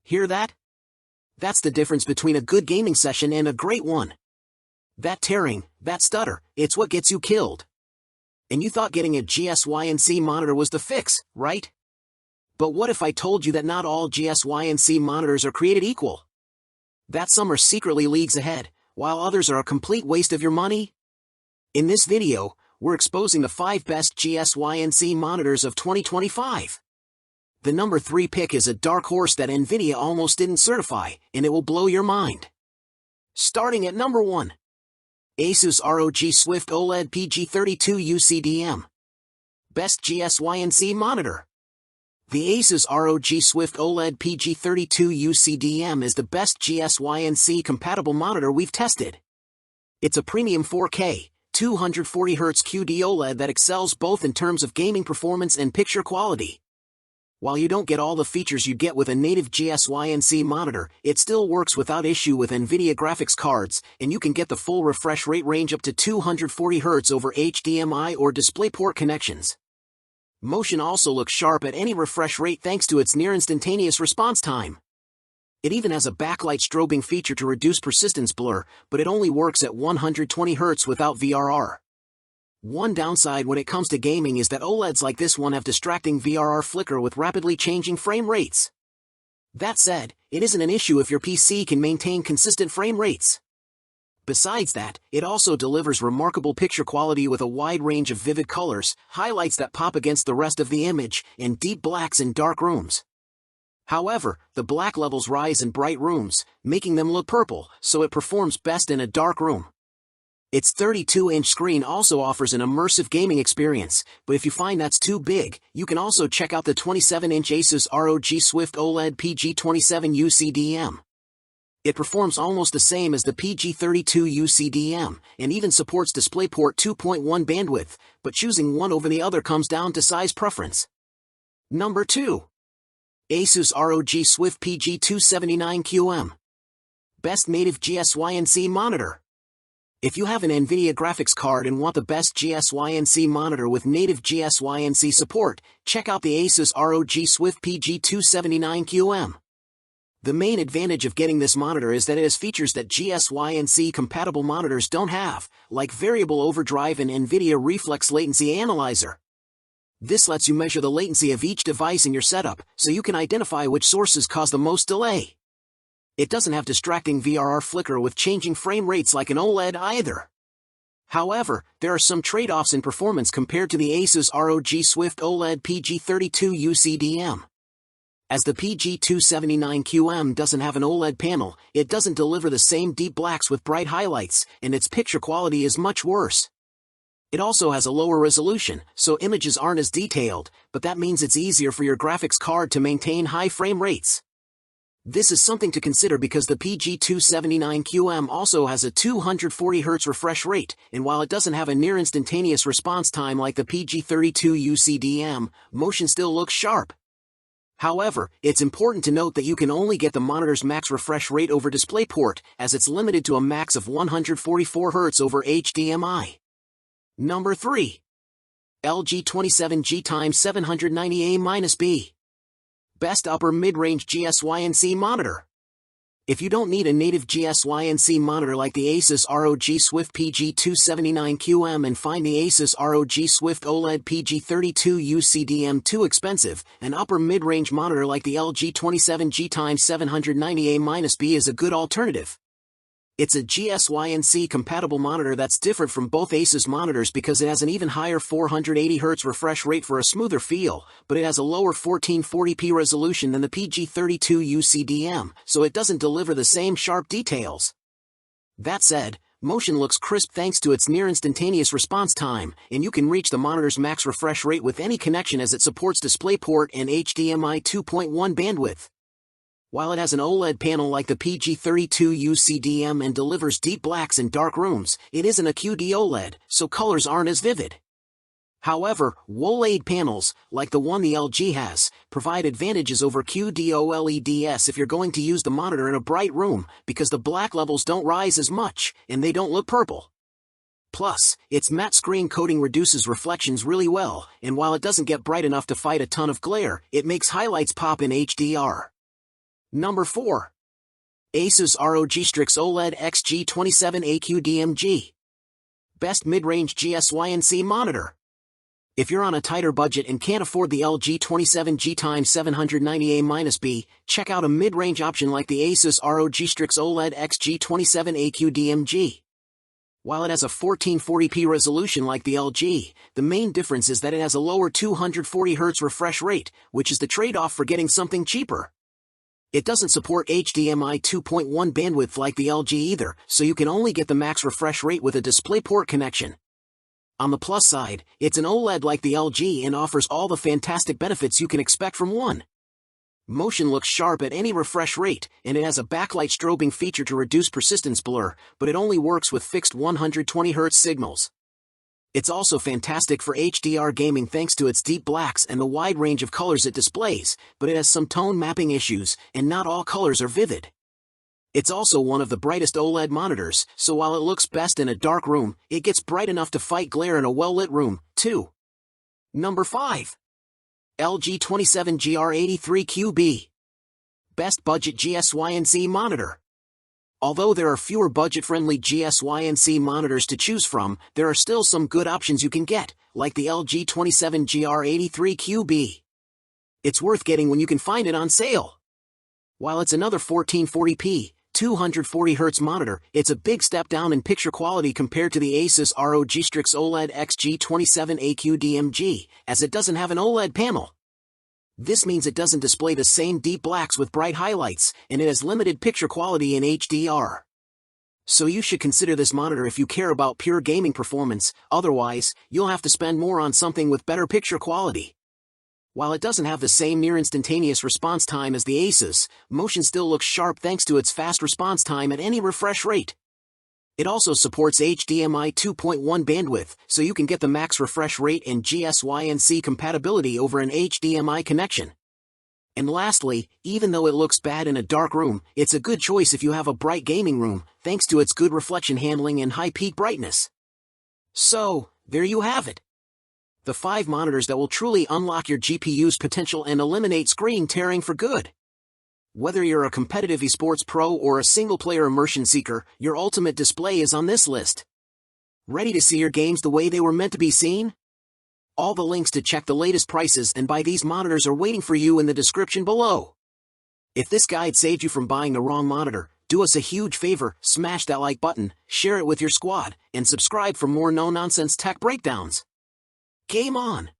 Hear that? That's the difference between a good gaming session and a great one. That tearing, that stutter, it's what gets you killed. And you thought getting a GSYNC monitor was the fix, right? But what if I told you that not all GSYNC monitors are created equal? That some are secretly leagues ahead, while others are a complete waste of your money? In this video, we're exposing the 5 best GSYNC monitors of 2025. The number 3 pick is a dark horse that NVIDIA almost didn't certify, and it will blow your mind. Starting at number 1. ASUS ROG Swift OLED PG32 UCDM. Best GSYNC monitor. The ASUS ROG Swift OLED PG32 UCDM is the best GSYNC compatible monitor we've tested. It's a premium 4K, 240Hz QD OLED that excels both in terms of gaming performance and picture quality. While you don't get all the features you get with a native GSYNC monitor, it still works without issue with NVIDIA graphics cards, and you can get the full refresh rate range up to 240Hz over HDMI or DisplayPort connections. Motion also looks sharp at any refresh rate thanks to its near-instantaneous response time. It even has a backlight strobing feature to reduce persistence blur, but it only works at 120Hz without VRR. One downside when it comes to gaming is that OLEDs like this one have distracting VRR flicker with rapidly changing frame rates. That said, it isn't an issue if your PC can maintain consistent frame rates. Besides that, it also delivers remarkable picture quality with a wide range of vivid colors, highlights that pop against the rest of the image, and deep blacks in dark rooms. However, the black levels rise in bright rooms, making them look purple, so it performs best in a dark room. Its 32-inch screen also offers an immersive gaming experience, but if you find that's too big, you can also check out the 27-inch ASUS ROG Swift OLED PG27 UCDM. It performs almost the same as the PG32 UCDM, and even supports DisplayPort 2.1 bandwidth, but choosing one over the other comes down to size preference. Number 2. ASUS ROG Swift PG279QM. Best native GSYNC monitor. If you have an NVIDIA graphics card and want the best GSYNC monitor with native GSYNC support, check out the ASUS ROG Swift PG279QM. The main advantage of getting this monitor is that it has features that GSYNC-compatible monitors don't have, like variable overdrive and NVIDIA Reflex Latency Analyzer. This lets you measure the latency of each device in your setup, so you can identify which sources cause the most delay. It doesn't have distracting VRR flicker with changing frame rates like an OLED either. However, there are some trade-offs in performance compared to the ASUS ROG Swift OLED PG32 UCDM. As the PG279QM doesn't have an OLED panel, it doesn't deliver the same deep blacks with bright highlights, and its picture quality is much worse. It also has a lower resolution, so images aren't as detailed, but that means it's easier for your graphics card to maintain high frame rates. This is something to consider because the PG279QM also has a 240Hz refresh rate, and while it doesn't have a near-instantaneous response time like the PG32 UCDM, motion still looks sharp. However, it's important to note that you can only get the monitor's max refresh rate over DisplayPort, as it's limited to a max of 144Hz over HDMI. Number 3. LG 27G x790A-B. Best upper mid-range GSYNC monitor. If you don't need a native GSYNC monitor like the ASUS ROG Swift PG279QM and find the ASUS ROG Swift OLED PG32 UCDM too expensive, an upper mid-range monitor like the LG 27G x790A-B is a good alternative. It's a GSYNC-compatible monitor that's different from both ASUS monitors because it has an even higher 480Hz refresh rate for a smoother feel, but it has a lower 1440p resolution than the PG32 UCDM, so it doesn't deliver the same sharp details. That said, motion looks crisp thanks to its near-instantaneous response time, and you can reach the monitor's max refresh rate with any connection as it supports DisplayPort and HDMI 2.1 bandwidth. While it has an OLED panel like the PG32 UCDM and delivers deep blacks in dark rooms, it isn't a QD OLED, so colors aren't as vivid. However, OLED panels, like the one the LG has, provide advantages over QD OLEDs if you're going to use the monitor in a bright room, because the black levels don't rise as much, and they don't look purple. Plus, its matte screen coating reduces reflections really well, and while it doesn't get bright enough to fight a ton of glare, it makes highlights pop in HDR. Number 4. ASUS ROG Strix OLED XG27 AQDMG. Best mid-range GSYNC monitor. If you're on a tighter budget and can't afford the LG 27G x790A-B, check out a mid-range option like the ASUS ROG Strix OLED XG27 AQDMG. While it has a 1440p resolution like the LG, the main difference is that it has a lower 240Hz refresh rate, which is the trade-off for getting something cheaper. It doesn't support HDMI 2.1 bandwidth like the LG either, so you can only get the max refresh rate with a DisplayPort connection. On the plus side, it's an OLED like the LG and offers all the fantastic benefits you can expect from one. Motion looks sharp at any refresh rate, and it has a backlight strobing feature to reduce persistence blur, but it only works with fixed 120Hz signals. It's also fantastic for HDR gaming thanks to its deep blacks and the wide range of colors it displays, but it has some tone mapping issues, and not all colors are vivid. It's also one of the brightest OLED monitors, so while it looks best in a dark room, it gets bright enough to fight glare in a well-lit room, too. Number 5. LG 27GR83QB. Best budget GSYNC monitor. Although there are fewer budget-friendly GSYNC monitors to choose from, there are still some good options you can get, like the LG 27GR83QB. It's worth getting when you can find it on sale. While it's another 1440p, 240Hz monitor, it's a big step down in picture quality compared to the ASUS ROG Strix OLED XG27 AQDMG, as it doesn't have an OLED panel. This means it doesn't display the same deep blacks with bright highlights, and it has limited picture quality in HDR. So you should consider this monitor if you care about pure gaming performance, otherwise, you'll have to spend more on something with better picture quality. While it doesn't have the same near-instantaneous response time as the ASUS, motion still looks sharp thanks to its fast response time at any refresh rate. It also supports HDMI 2.1 bandwidth, so you can get the max refresh rate and GSYNC compatibility over an HDMI connection. And lastly, even though it looks bad in a dark room, it's a good choice if you have a bright gaming room, thanks to its good reflection handling and high peak brightness. So, there you have it. The 5 monitors that will truly unlock your GPU's potential and eliminate screen tearing for good. Whether you're a competitive esports pro or a single-player immersion seeker, your ultimate display is on this list. Ready to see your games the way they were meant to be seen? All the links to check the latest prices and buy these monitors are waiting for you in the description below. If this guide saved you from buying the wrong monitor, do us a huge favor, smash that like button, share it with your squad, and subscribe for more no-nonsense tech breakdowns. Game on!